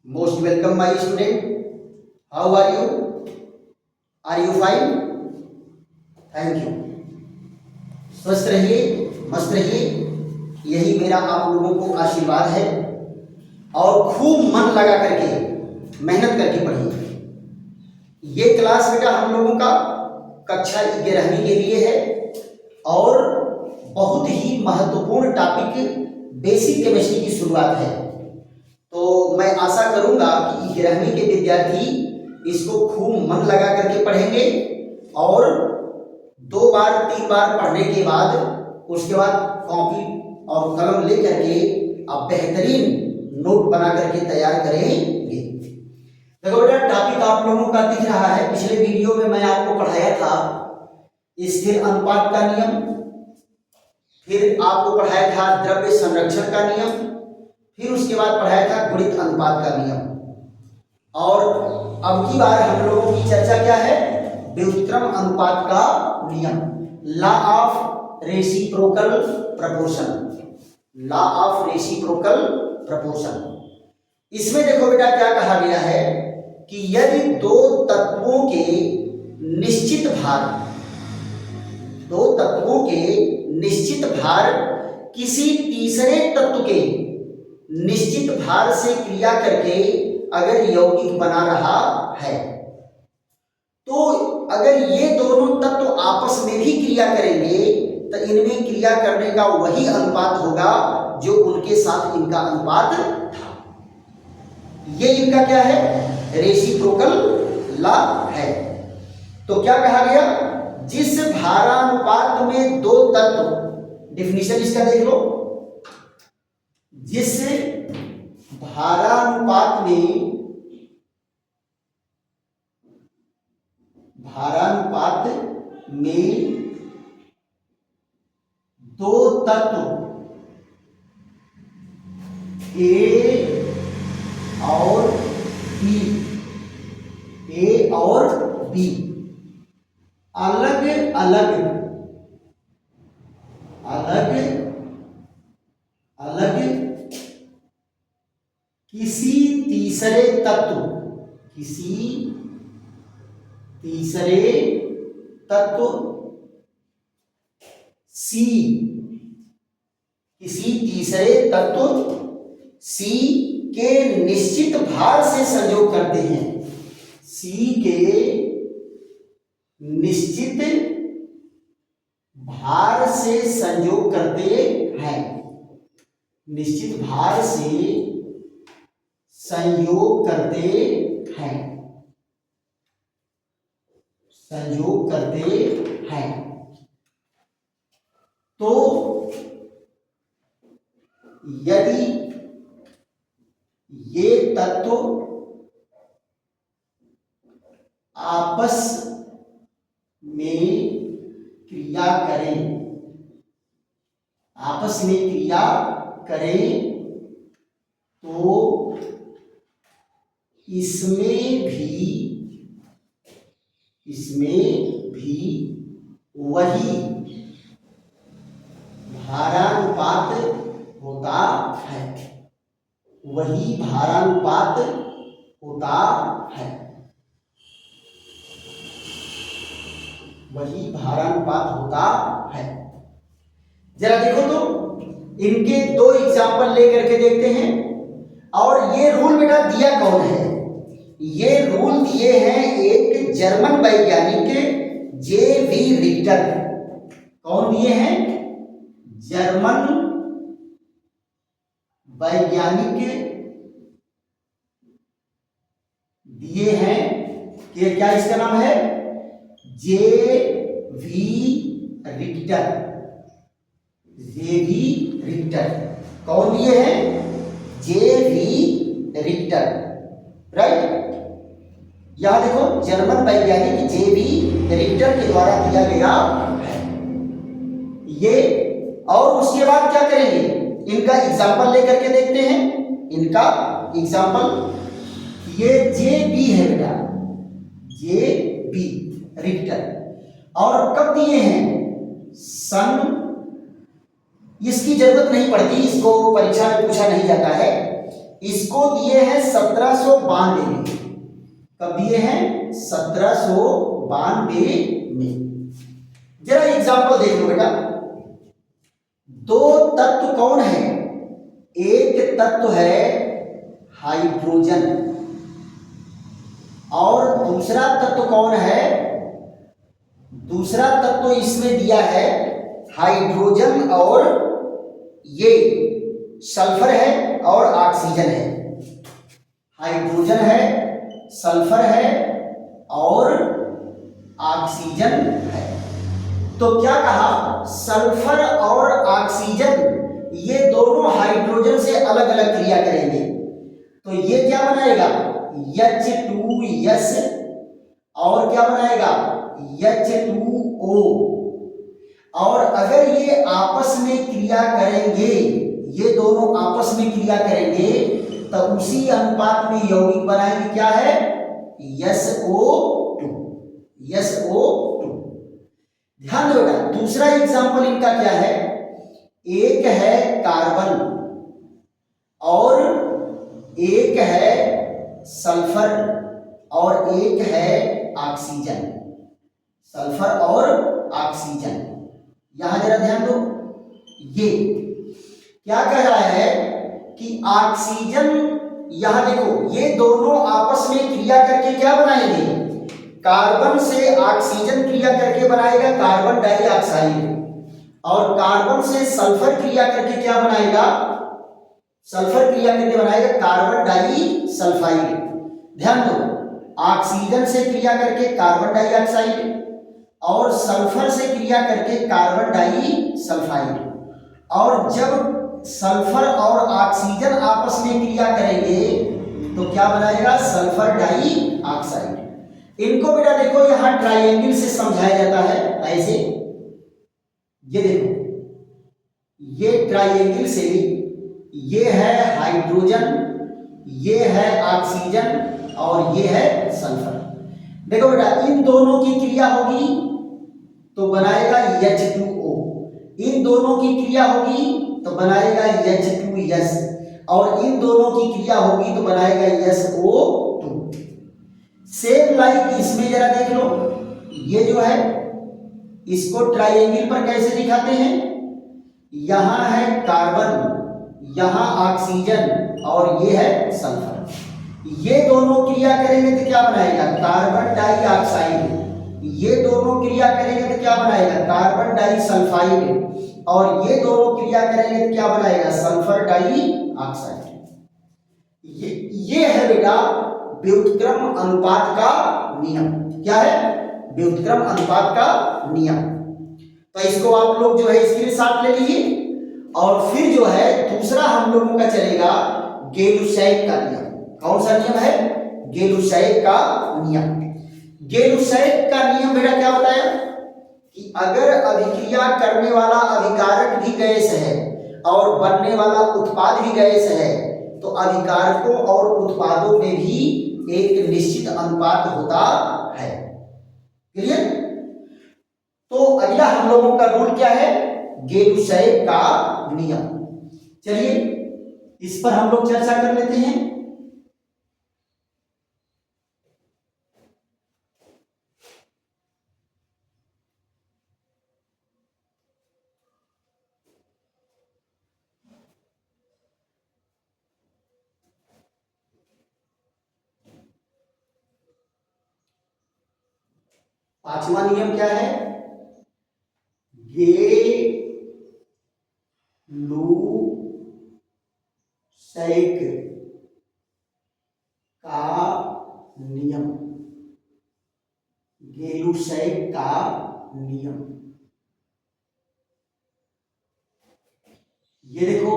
Most welcome my student. How are you? Are you fine? Thank you. स्वस्थ रहिए, मस्त रहिए, यही मेरा आप लोगों को आशीर्वाद है। और खूब मन लगा करके मेहनत करके पढ़िए। ये क्लास बेटा हम लोगों का कक्षा 11वीं के लिए है और बहुत ही महत्वपूर्ण टॉपिक बेसिक केमिस्ट्री की शुरुआत है। तो मैं आशा करूंगा कि 11वीं के विद्यार्थी इसको खूब मन लगा करके पढ़ेंगे और 2 बार 3 बार पढ़ने के बाद उसके बाद कॉपी और कलम ले करके आप बेहतरीन नोट बना करके तैयार करेंगे। देखो बेटा टॉपिक आप लोगों का दिख रहा है। पिछले वीडियो में मैं आपको पढ़ाया था स्थिर अनुपात का नियम, फिर आपको पढ़ाया था द्रव्य संरक्षण का नियम, फिर उसके बाद पढ़ाया था गुणित अनुपात का नियम। और अब की बार हम लोगों की चर्चा क्या है? व्युत्क्रम अनुपात का नियम, law of reciprocal proportion. Law of reciprocal proportion. इसमें देखो बेटा क्या कहा गया है कि यदि दो तत्वों के निश्चित भार किसी तीसरे तत्व के निश्चित भार से क्रिया करके अगर यौगिक बना रहा है, तो अगर ये दोनों तत्व आपस में भी क्रिया करेंगे तो इनमें क्रिया करने का वही अनुपात होगा जो उनके साथ इनका अनुपात था। ये इनका क्या है? रेसिप्रोकल लॉ है। तो क्या कहा गया? जिस भारानुपात में दो तत्व, डेफिनेशन इसका देख लो, जिस भारानुपात में दो तत्व ए और बी अलग किसी तीसरे तत्व C के निश्चित भार से संयोग करते हैं। C के निश्चित भार से संयोग करते हैं। निश्चित भार से संयोग करते हैं। तो यदि ये तत्व आपस में क्रिया करें तो इसमें भी वही भारानुपात होता है। जरा देखो तो इनके 2 एग्जाम्पल लेकर के देखते हैं। और ये रूल बेटा दिया कौन है? ये रूल दिए हैं एक जर्मन वैज्ञानिक जे.वी. रिक्टर। कौन दिए हैं? जर्मन वैज्ञानिक दिए हैं कि क्या इसका नाम है? जे.वी. रिक्टर। कौन दिए हैं? जे.वी. Richter, right. यहां देखो जर्मन वैज्ञानिक जे.वी. रिक्टर के द्वारा दिया गया है ये। और उसके बाद क्या करेंगे? इनका एग्जाम्पल लेकर के देखते हैं। इनका एग्जाम्पल ये जे.बी. है बेटा, जे.बी. रिक्टर। और कब दिए हैं? इसकी जरूरत नहीं पड़ती, इसको परीक्षा में पूछा नहीं जाता है। इसको दिए हैं 1792 में। कब दिए हैं? 1792 में। जरा एग्जाम्पल देख लो बेटा। दो तत्व कौन है? एक तत्व है हाइड्रोजन और दूसरा तत्व कौन है? दूसरा तत्व इसमें दिया है हाइड्रोजन और ये सल्फर है और ऑक्सीजन है। हाइड्रोजन है, सल्फर है और ऑक्सीजन है। तो क्या कहा? सल्फर और ऑक्सीजन ये दोनों हाइड्रोजन से अलग अलग क्रिया करेंगे, तो ये क्या बनाएगा? H2S और क्या बनाएगा? H2O। और अगर ये आपस में क्रिया करेंगे, ये दोनों आपस में क्रिया करेंगे, तो उसी अनुपात में यौगिक बनाएंगे। क्या है? SO2। SO2। ध्यान दो बेटा, दूसरा एग्जाम्पल इनका क्या है? एक है कार्बन और एक है सल्फर और एक है ऑक्सीजन। सल्फर और ऑक्सीजन, यहां जरा ध्यान दो। ये क्या कह रहा है कि ऑक्सीजन, यहां देखो, ये दोनों आपस में क्रिया करके क्या बनाएंगे? कार्बन से ऑक्सीजन क्रिया करके बनाएगा कार्बन डाइऑक्साइड, और कार्बन से सल्फर क्रिया करके क्या बनाएगा? सल्फर क्रिया करके बनाएगा कार्बन डाइसल्फाइड। ध्यान दो, ऑक्सीजन से क्रिया करके कार्बन डाइऑक्साइड और सल्फर से क्रिया करके कार्बन डाइसल्फाइड। और जब सल्फर और ऑक्सीजन आपस में क्रिया करेंगे तो क्या बनाएगा? Sulphur dioxide. इनको बेटा देखो, यहां ट्राइएंगल से समझाया जाता है ऐसे। ये देखो, ये ट्राइएंगल से, ये है हाइड्रोजन, ये है ऑक्सीजन और ये है सल्फर। देखो बेटा, इन दोनों की क्रिया होगी तो बनाएगा H2O, इन दोनों की क्रिया होगी तो बनाएगा H2S, और इन दोनों की क्रिया होगी तो बनाएगा SO2। सेम लाइक इसमें जरा देख लो, ये जो है इसको ट्राइएंगल पर कैसे दिखाते हैं? यहां है कार्बन, यहां ऑक्सीजन और ये है सल्फर। ये दोनों क्रिया करेंगे तो क्या बनाएगा? Carbon dioxide. ये दोनों क्रिया करेंगे तो क्या बनाएगा? Carbon disulphide. और ये दोनों क्रिया करेंगे तो क्या बनाएगा? Sulphur dioxide. ये है बेटा व्युत्क्रम अनुपात का नियम। क्या है? व्युत्क्रम अनुपात का नियम। तो इसको आप लोग जो है स्क्रीनशॉट ले लीजिए। और फिर जो है दूसरा हम लोगों का चलेगा गेलुसैक का नियम। कौन सा नियम है? गेलुसैक का नियम। गेलुसैक का नियम बेटा क्या बताया कि अगर अभिक्रिया करने वाला अभिकारक भी गैस है और बनने वाला उत्पाद भी गैस है, तो अभिकारकों और उत्पादों में भी एक निश्चित अनुपात होता है। क्लियर? तो अगला हम लोगों का रूल क्या है? गेलुसैक का नियम। चलिए इस पर हम लोग चर्चा कर लेते हैं। पांचवा नियम क्या है? गेलुसैक का नियम। गेलुसैक का नियम, ये देखो,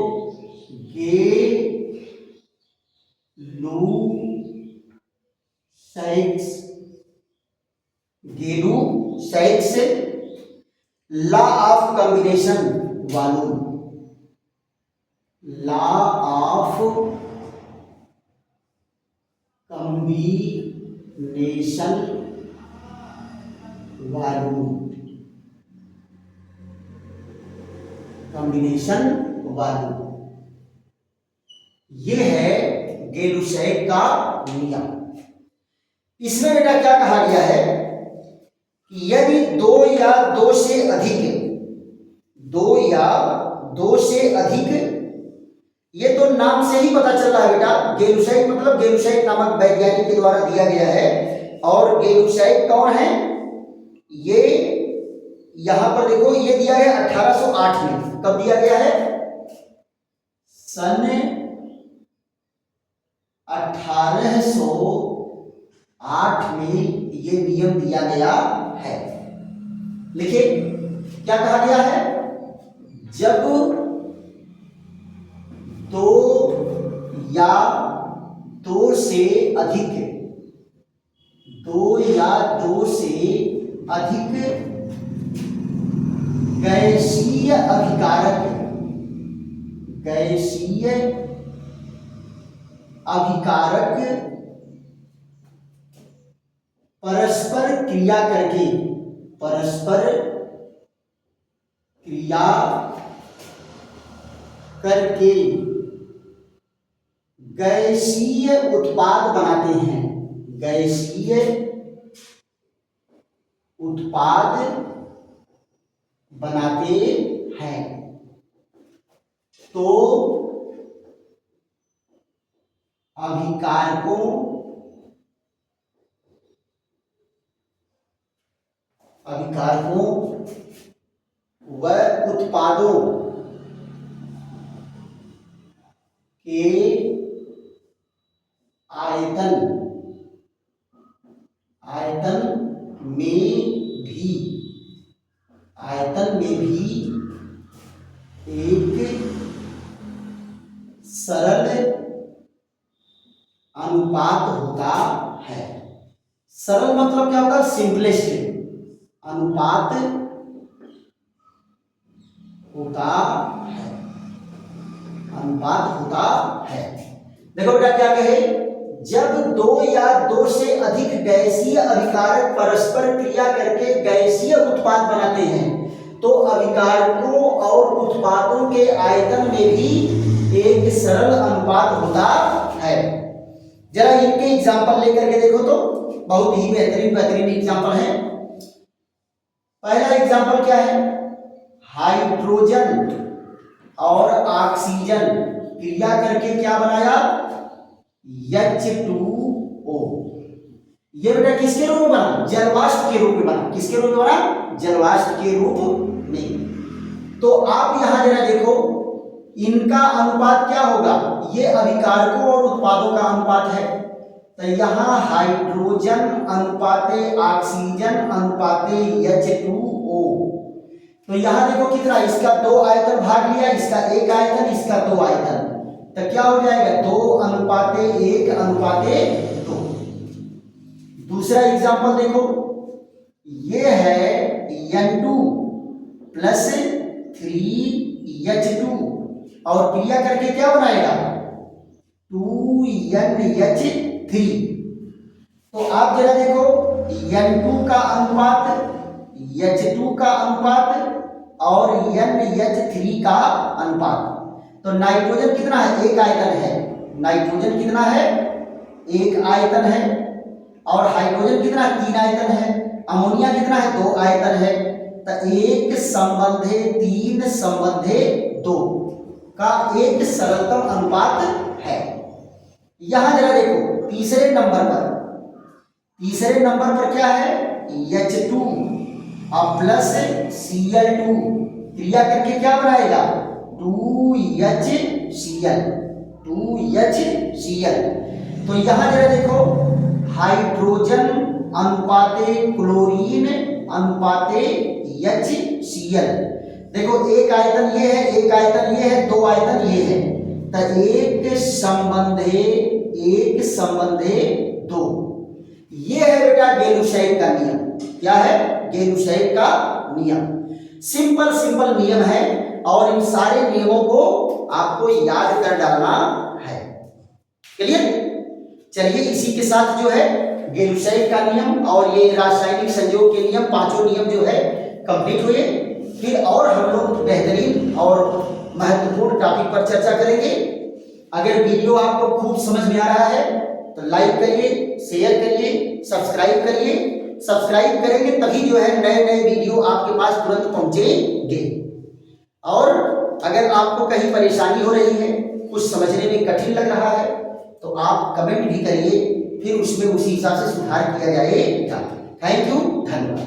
Gay Lussac's law of combination volume. Law of combination volume. Combination volume ये है गेलुसैग का नियम। इसमें बेटा क्या कहा गया है कि यदि दो या दो से अधिक, ये तो नाम से ही पता चल रहा है बेटा, गेलुसैग मतलब गेलुसैग नामक वैज्ञानिक के द्वारा दिया गया है। और गेलुसैग कौन है? ये यहां पर देखो, ये दिया गया 1808 में। कब दिया गया है? सन 1808 में ये नियम दिया गया है। लिखिए क्या कहा गया है? जब दो या दो से अधिक गैसीय अभिकारक परस्पर क्रिया करके गैसीय उत्पाद बनाते हैं, तो अभिकारकों व उत्पादों के आयतन में भी एक सरल अनुपात होता है। सरल मतलब क्या होता है? सिंपलेस्ट अनुपात होता है। देखो बेटा क्या कहे, जब दो या दो से अधिक गैसीय अभिकारक परस्पर क्रिया करके गैसीय उत्पाद बनाते हैं तो अभिकारकों और उत्पादों के आयतन में भी एक सरल अनुपात होता है। जरा इनके एग्जाम्पल लेकर के देखो तो बहुत ही बेहतरीन एग्जाम्पल है। पहला एग्जाम्पल क्या है? हाइड्रोजन और ऑक्सीजन क्रिया करके क्या बनाया? H2O। ये बेटा किसके रूप में बना? जलवाष्प के रूप में बना। किसके रूप में बना? जलवाष्प के रूप में। तो आप यहां जरा देखो, इनका अनुपात क्या होगा? ये अभिकारकों और उत्पादों का अनुपात है। तो यहां हाइड्रोजन अनुपाते ऑक्सीजन अनुपाते H2O। तो यहां देखो कितना, इसका 2 आयतन भाग लिया, इसका 1 आयतन, इसका 2 आयतन, तो क्या हो जाएगा? 2:1:2। दूसरा एग्जांपल देखो, ये है N2 + 3H2 और क्रिया करके क्या बनाएगा? 2NH3। तो आप जरा देखो, N2 का अनुपात, H2 का अनुपात और NH3 का अनुपात। तो नाइट्रोजन कितना है? 1 आयतन है। नाइट्रोजन कितना है? 1 आयतन है। और हाइड्रोजन कितना? 3 आयतन है। अमोनिया कितना है? 2 आयतन है। तो 1:3:2 का एक सरलतम अनुपात है। यहां जरा देखो तीसरे नंबर पर क्या है? H2 + Cl2 क्रिया करके क्या बनाएगा? 2HCl। तो यहां जरा देखो, हाइड्रोजन अनुपाते क्लोरीन अनुपाते HCl। देखो 1 आयतन ये है, 1 आयतन ये है, 2 आयतन ये है। तो 1:2। ये है बेटा गेलुसैग का नियम। क्या है? गेलुसैग का नियम। सिंपल नियम है और इन सारे नियमों को आपको याद कर डालना है। क्लियर? चलिए इसी के साथ जो है गेलुसैग का नियम और ये रासायनिक संयोग के नियम, 5 नियम जो है कंप्लीट हुए। फिर और हम लोग बेहतरीन और महत्वपूर्ण टॉपिक पर चर्चा करेंगे। अगर वीडियो आपको खूब समझ में आ रहा है तो लाइक करिए, शेयर करिए, सब्सक्राइब करिए। सब्सक्राइब करेंगे तभी जो है नए नए वीडियो आपके पास तुरंत पहुंचेंगे। और अगर आपको कहीं परेशानी हो रही है, कुछ समझने में कठिन लग रहा है, तो आप कमेंट भी करिए, फिर उसमें उसी हिसाब से सुधार किया जाएगा। थैंक यू, धन्यवाद।